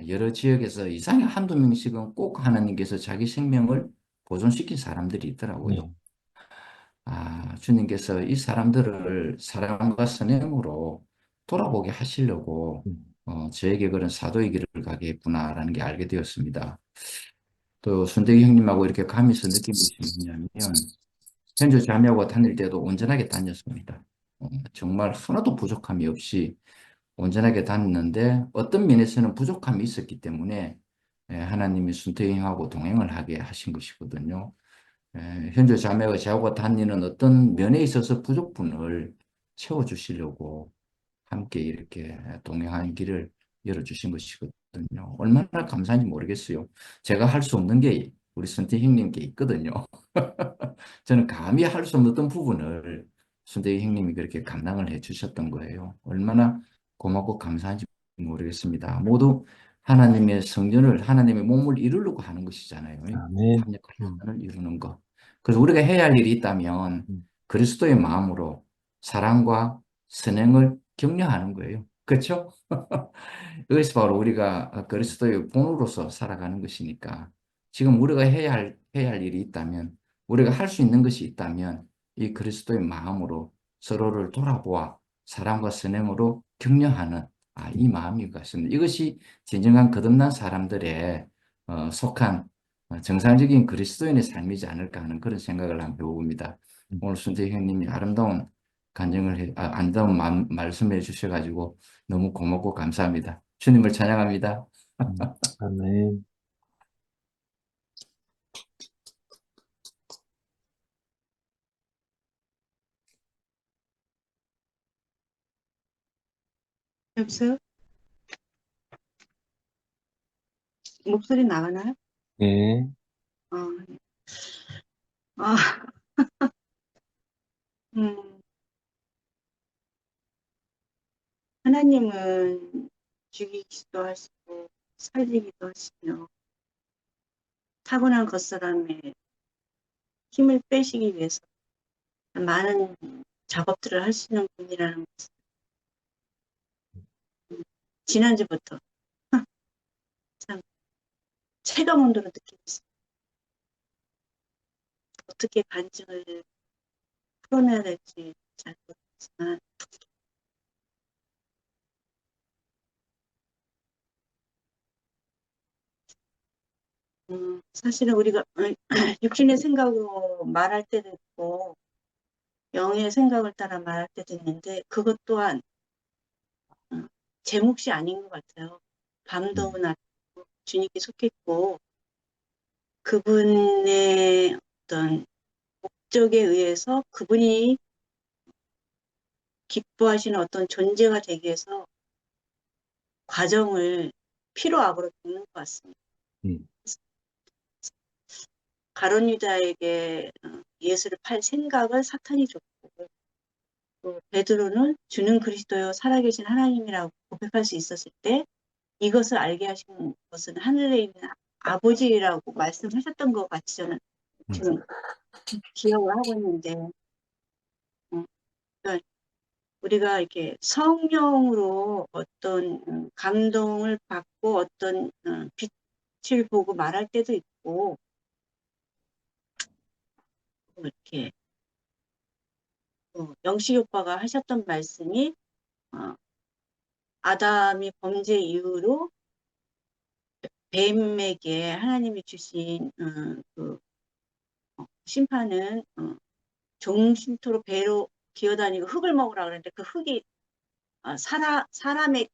여러 지역에서 이상하게 한두 명씩은 꼭 하나님께서 자기 생명을 보존시킨 사람들이 있더라고요. 주님께서 이 사람들을 사랑과 선행으로 돌아보게 하시려고 저에게 그런 사도의 길을 가게 했구나라는 게 알게 되었습니다. 또 순대기 형님하고 이렇게 가면서 느낀 것이 뭐냐면 현주 자매하고 다닐 때도 온전하게 다녔습니다. 정말 하나도 부족함이 없이 온전하게 다녔는데 어떤 면에서는 부족함이 있었기 때문에 하나님이 순태형하고 동행을 하게 하신 것이거든요. 현재 자매가 저하고 다니는 어떤 면에 있어서 부족분을 채워주시려고 함께 이렇게 동행하는 길을 열어주신 것이거든요. 얼마나 감사한지 모르겠어요. 제가 할 수 없는 게 우리 선태 형님께 있거든요. 저는 감히 할 수 없는 어떤 부분을 선태 형님이 그렇게 감당을 해 주셨던 거예요. 얼마나 고맙고 감사한지 모르겠습니다. 모두 하나님의 성전을, 하나님의 몸을 이루려고 하는 것이잖아요. 아멘. 합력한 하나를 이루는 것. 그래서 우리가 해야 할 일이 있다면 그리스도의 마음으로 사랑과 선행을 격려하는 거예요. 그렇죠? 이것이 바로 우리가 그리스도의 본으로서 살아가는 것이니까 지금 우리가 해야 할 일이 있다면, 우리가 할 수 있는 것이 있다면 이 그리스도의 마음으로 서로를 돌아보아 사랑과 선행으로 격려하는 이 마음이 같습니다. 이것이 진정한 거듭난 사람들의 속한 정상적인 그리스도인의 삶이지 않을까 하는 그런 생각을 한번 해봅니다. 오늘 순재 형님이 아름다운 아름다운 말씀해 주셔가지고 너무 고맙고 감사합니다. 주님을 찬양합니다. 아멘. 여보세요? 목소리 나가나요? 네. 어, 아, 음, 하나님은 죽이기도 하시고 살리기도 하시며 타고난 겉사람의 힘을 빼시기 위해서 많은 작업들을 하시는 분이라는 것을 지난주부터 참 체감 온도로 느끼고 있어요. 어떻게 간증을 풀어내야 될지 잘 모르겠지만 사실은 우리가 육신의 생각으로 말할 때도 있고 영의 생각을 따라 말할 때도 있는데 그것 또한 제 몫이 아닌 것 같아요. 밤도 낮도 주님께 속했고 그분의 어떤 목적에 의해서 그분이 기뻐하시는 어떤 존재가 되기 위해서 과정을 피로 악으로 겪는 것 같습니다. 가룟 유다에게 예수를 팔 생각을 사탄이 줬고 또 베드로는 주는 그리스도요 살아계신 하나님이라고 고백할 수 있었을 때 이것을 알게 하신 것은 하늘에 있는 아버지라고 말씀하셨던 것 같이 저는 지금 기억을 하고 있는데 그러니까 우리가 이렇게 성령으로 어떤 감동을 받고 어떤 빛을 보고 말할 때도 있고 이렇게 영식 오빠가 하셨던 말씀이 아담이 범죄 이후로 뱀에게 하나님이 주신 그 심판은 종신토로 배로 기어다니고 흙을 먹으라 그랬는데 그 흙이 사람의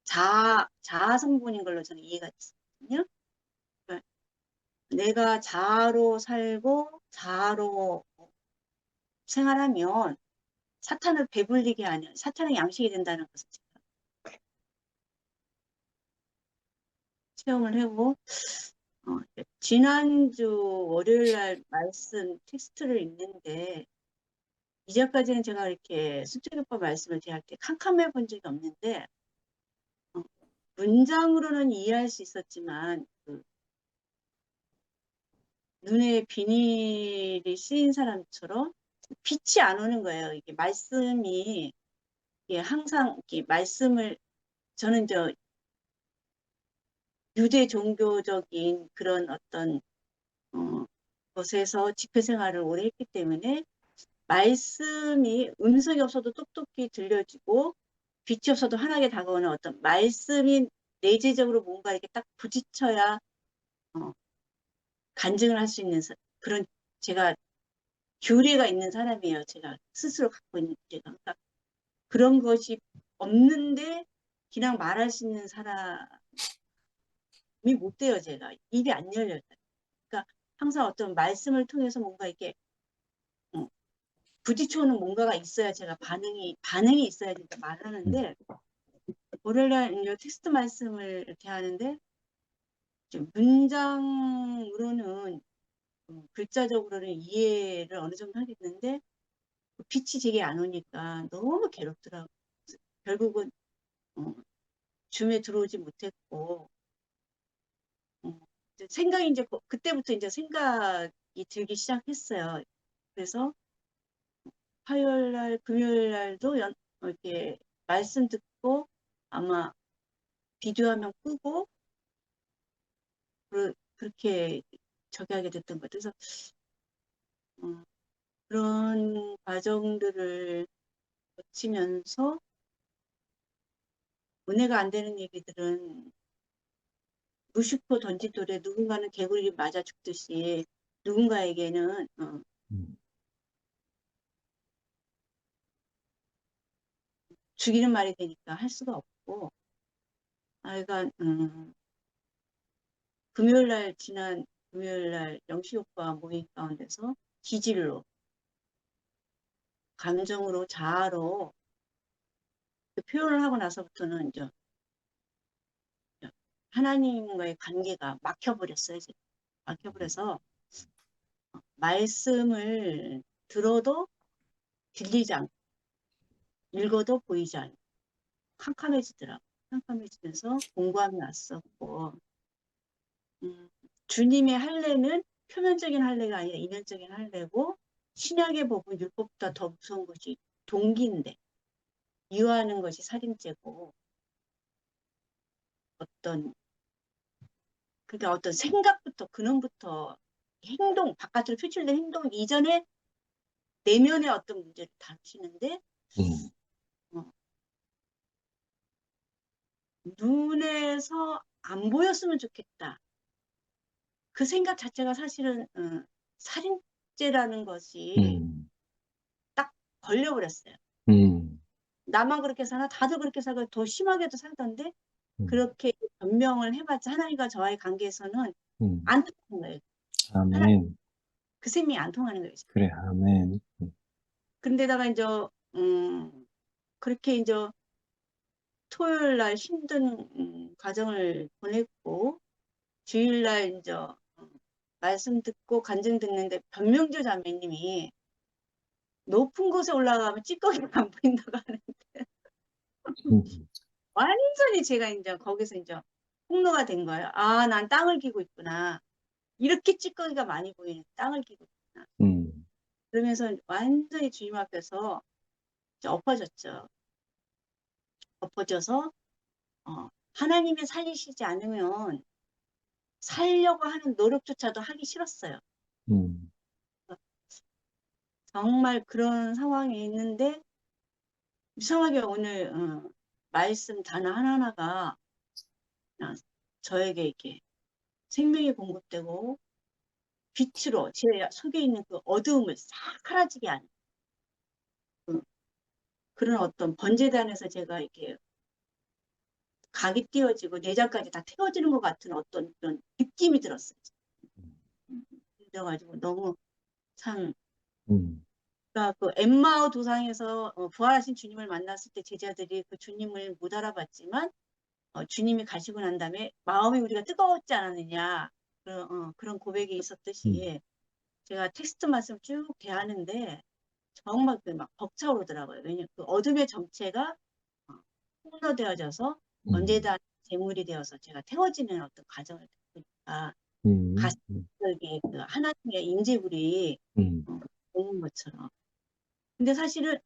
자아 성분인 걸로 저는 이해가 됐거든요. 그러니까 내가 자아로 살고 자아로 생활하면 사탄을 배불리게 하는 사탄의 양식이 된다는 것을 제가 체험을 하고 지난주 월요일 날 말씀 텍스트를 읽는데 이제까지는 제가 이렇게 수철오빠 말씀을 대할 때 캄캄해 본 적이 없는데 문장으로는 이해할 수 있었지만 눈에 비닐이 씌인 사람처럼 빛이 안 오는 거예요. 이게 말씀이 이게 항상 이렇게 말씀을 저는 유대 종교적인 그런 어떤 것에서 집회 생활을 오래 했기 때문에 말씀이 음성이 없어도 똑똑히 들려지고 빛이 없어도 환하게 다가오는 어떤 말씀이 내재적으로 뭔가 이렇게 딱 부딪혀야 간증을 할 수 있는 그런 제가 규례가 있는 사람이에요. 제가 스스로 갖고 있는 규례가. 그러니까 그런 것이 없는데 그냥 말할 수 있는 사람이 입이 못 대요, 제가. 입이 안 열려요. 그러니까 항상 어떤 말씀을 통해서 뭔가 이렇게 부딪혀오는 뭔가가 있어야 제가 반응이 있어야 진짜 말하는데, 월요일날 이제 텍스트 말씀을 이렇게 하는데, 좀 문장으로는 글자적으로는 이해를 어느 정도 하겠는데 빛이 제게 안 오니까 너무 괴롭더라고요. 그래서 결국은 줌에 들어오지 못했고 이제 생각이 이제 그때부터 이제 생각이 들기 시작했어요. 그래서 화요일 날, 금요일 날도 이렇게 말씀 듣고 아마 비디오 화면 끄고 그렇게 저기 하게 됐던 것 같아요. 그래서 그런 과정들을 거치면서 은혜가 안 되는 얘기들은 무심코 던지돌에 누군가는 개구리 맞아 죽듯이 누군가에게는 죽이는 말이 되니까 할 수가 없고, 그러니까 지난 금요일 날 영시 오빠 모임 가운데서 기질로 감정으로 자아로 그 표현을 하고 나서부터는 이제 하나님과의 관계가 막혀버렸어요. 이제. 막혀버려서 말씀을 들어도 들리지 않고 읽어도 보이지 않고 캄캄해지더라고요. 캄캄해지면서 공감이 왔었고 주님의 할례는 표면적인 할례가 아니라 이면적인 할례고 신약의 법은 율법보다 더 무서운 것이 동기인데 이유하는 것이 살인죄고 그러니까 어떤 생각부터 근원부터 행동 바깥으로 표출된 행동 이전에 내면의 어떤 문제를 다루시는데 눈에서 안 보였으면 좋겠다. 그 생각 자체가 사실은 살인죄라는 것이 딱 걸려버렸어요. 나만 그렇게 사나 다들 그렇게 살고 더 심하게도 살던데 그렇게 변명을 해봤자 하나님과 저와의 관계에서는 안 통하는 거예요. 아멘. 그 셈이 안 통하는 거예요. 그래, 아멘. 그런데다가 이제 그렇게 이제 토요일 날 힘든 과정을 보냈고 주일날 이제 말씀 듣고 간증 듣는데 변명주 자매님이 높은 곳에 올라가면 찌꺼기가 안 보인다고 하는데 완전히 제가 이제 거기서 이제 폭로가 된 거예요. 아, 난 땅을 기고 있구나. 이렇게 찌꺼기가 많이 보이는 땅을 기고 있구나. 그러면서 완전히 주님 앞에서 이제 엎어졌죠. 엎어져서 하나님이 살리시지 않으면 살려고 하는 노력조차도 하기 싫었어요. 정말 그런 상황에 있는데 이상하게 오늘 말씀 단어 하나하나가 저에게 이렇게 생명이 공급되고 빛으로 제 속에 있는 그 어두움을 싹 사라지게 하는 그런 어떤 번제단에서 제가 이렇게 각이 띄어지고 내장까지 다 태워지는 것 같은 어떤 그런 느낌이 들었어요. 그래가지고 너무 참 그러니까 그 엠마오 도상에서 부활하신 주님을 만났을 때 제자들이 그 주님을 못 알아봤지만 주님이 가시고 난 다음에 마음이 우리가 뜨거웠지 않았느냐 그런 고백이 있었듯이 제가 텍스트 말씀 쭉 대하는데 정말 막 벅차오르더라고요. 왜냐면 그 어둠의 정체가 폭로되어져서 언제다 재물이 되어서 제가 태워지는 어떤 과정을 겪으니까 가슴속에 그 하나님의 임재불이 오는 것처럼. 근데 사실은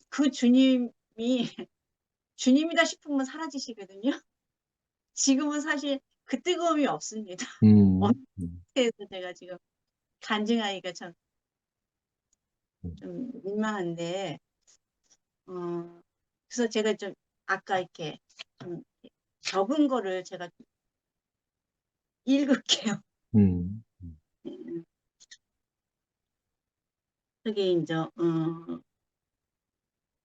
그 주님이 주님이다 싶으면 사라지시거든요. 지금은 사실 그 뜨거움이 없습니다. 어느새에서 제가 지금 간증하기가 좀 민망한데 그래서 제가 좀 아까 이렇게 좀 적은 거를 제가 읽을게요. 그게 이제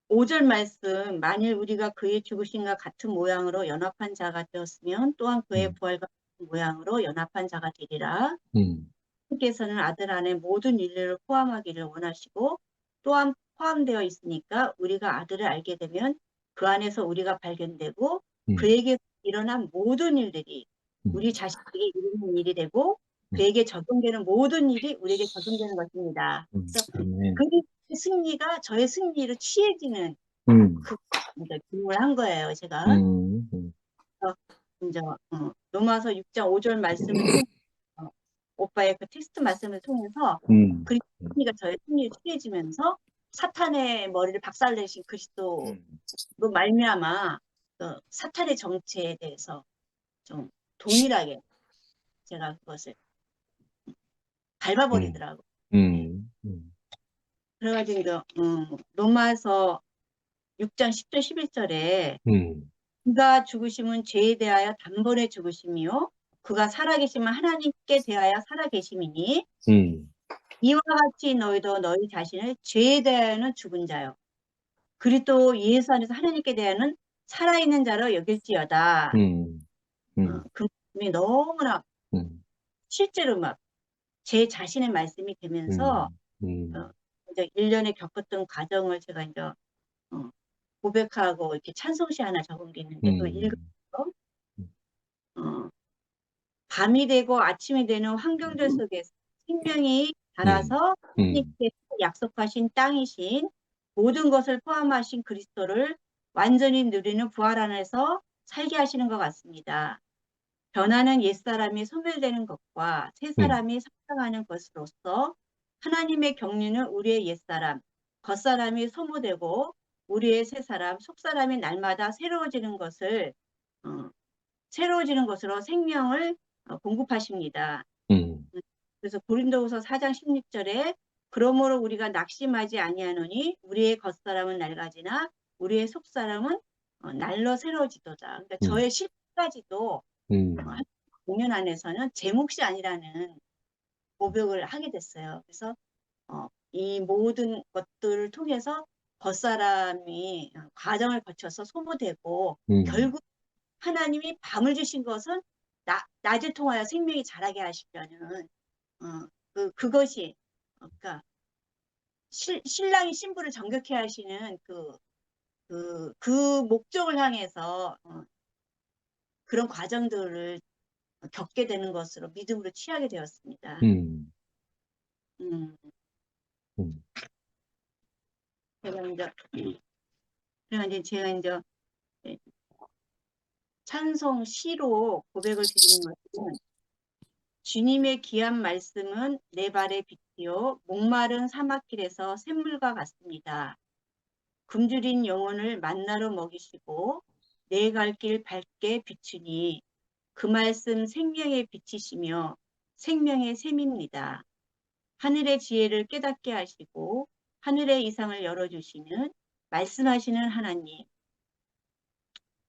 5절 말씀 만일 우리가 그의 죽으심과 같은 모양으로 연합한 자가 되었으면 또한 그의 부활과 모양으로 연합한 자가 되리라. 음, 하나님께서는 아들 안에 모든 인류를 포함하기를 원하시고 또한 포함되어 있으니까 우리가 아들을 알게 되면 그 안에서 우리가 발견되고 음, 그에게 일어난 모든 일들이 우리 자신에게 이루는 일이 되고 그에게 적용되는 모든 일이 우리에게 적용되는 것입니다. 그래서 아멘. 그 승리가 저의 승리로 취해지는 음, 그 이제 기록을 한 거예요, 제가. 음, 음, 그래서 이제 로마서 6장 5절 말씀을 통해 오빠의 그 텍스트 말씀을 통해서 그리스도가 저의 승리에 취해지면서 사탄의 머리를 박살내신 그리스도로 말미암아 사탄의 정체에 대해서 좀 동일하게 제가 그것을 밟아버리더라고요. 네. 그래가지고 이제, 로마서 6장 10절 11절에 그가 죽으심은 죄에 대하여 단번에 죽으심이요 그가 살아계심은 하나님께 대하여 살아계심이니 이와 같이 너희도 너희 자신을 죄에 대하여는 죽은 자요 그리스도 예수 안에서 하나님께 대하여는 살아있는 자로 여길지어다. 그 말씀이 너무나 실제로 막 제 자신의 말씀이 되면서 이제 1년에 겪었던 과정을 제가 이제 고백하고 이렇게 찬송시 하나 적은 게 있는데 그걸 읽어서 밤이 되고 아침이 되는 환경들 속에서 생명이 자라서 하나님께서 약속하신 땅이신 모든 것을 포함하신 그리스도를 완전히 누리는 부활 안에서 살게 하시는 것 같습니다. 변화는 옛사람이 소멸되는 것과 새사람이 성장하는 것으로서 하나님의 경륜은 우리의 옛사람, 겉사람이 소모되고 우리의 새사람, 속사람이 날마다 새로워지는 것으로 생명을 공급하십니다. 그래서 고린도후서 4장 16절에 그러므로 우리가 낙심하지 아니하노니 우리의 겉사람은 낡아지나 우리의 속사람은 날로 새로워지도다. 그러니까 저의 실까지도 공연 안에서는 제 몫이 아니라는 고백을 하게 됐어요. 그래서 이 모든 것들을 통해서 겉사람이 과정을 거쳐서 소모되고 결국 하나님이 밤을 주신 것은 낮을 통하여 생명이 자라게 하시려는 그것이 그러니까 신랑이 신부를 정결케 하시는 그 목적을 향해서 그런 과정들을 겪게 되는 것으로 믿음으로 취하게 되었습니다. 제가 이제 찬송 시로 고백을 드리는 것은 주님의 귀한 말씀은 내 발의 빛이요 목마른 사막길에서 샘물과 같습니다. 굶주린 영혼을 만나로 먹이시고 내 갈 길 밝게 비추니 그 말씀 생명의 빛이시며 생명의 샘입니다. 하늘의 지혜를 깨닫게 하시고 하늘의 이상을 열어주시는 말씀하시는 하나님.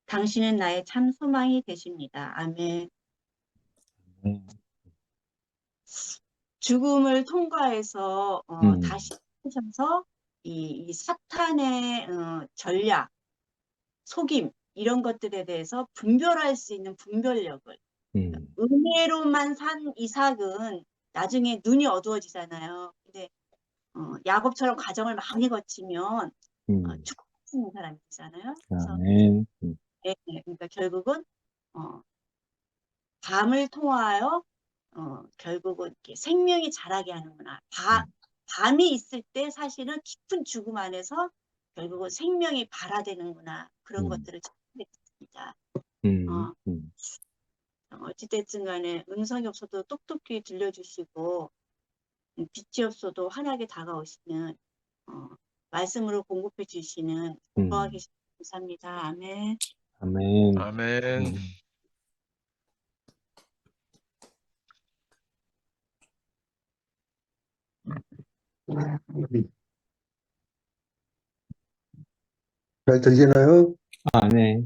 당신은 나의 참 소망이 되십니다. 아멘. 죽음을 통과해서 다시 하셔서 이 사탄의 전략, 속임 이런 것들에 대해서 분별할 수 있는 분별력을 은혜로만 산 이삭은 나중에 눈이 어두워지잖아요. 근데 야곱처럼 과정을 많이 거치면 죽는 사람이 되잖아요. 그래서 네, 그러니까 결국은 밤을 통하여 결국은 이렇게 생명이 자라게 하는구나. 밤이 있을 때 사실은 깊은 죽음 안에서 결국은 생명이 발화되는구나. 그런 것들을 찾겠습니다. 어찌됐든 간에 음성이 없어도 똑똑히 들려주시고 빛이 없어도 환하게 다가오시는 말씀으로 공급해 주시는 여호와 계신 감사합니다. 아멘. 아멘. 아멘. 잘 들리나요? 아, 네.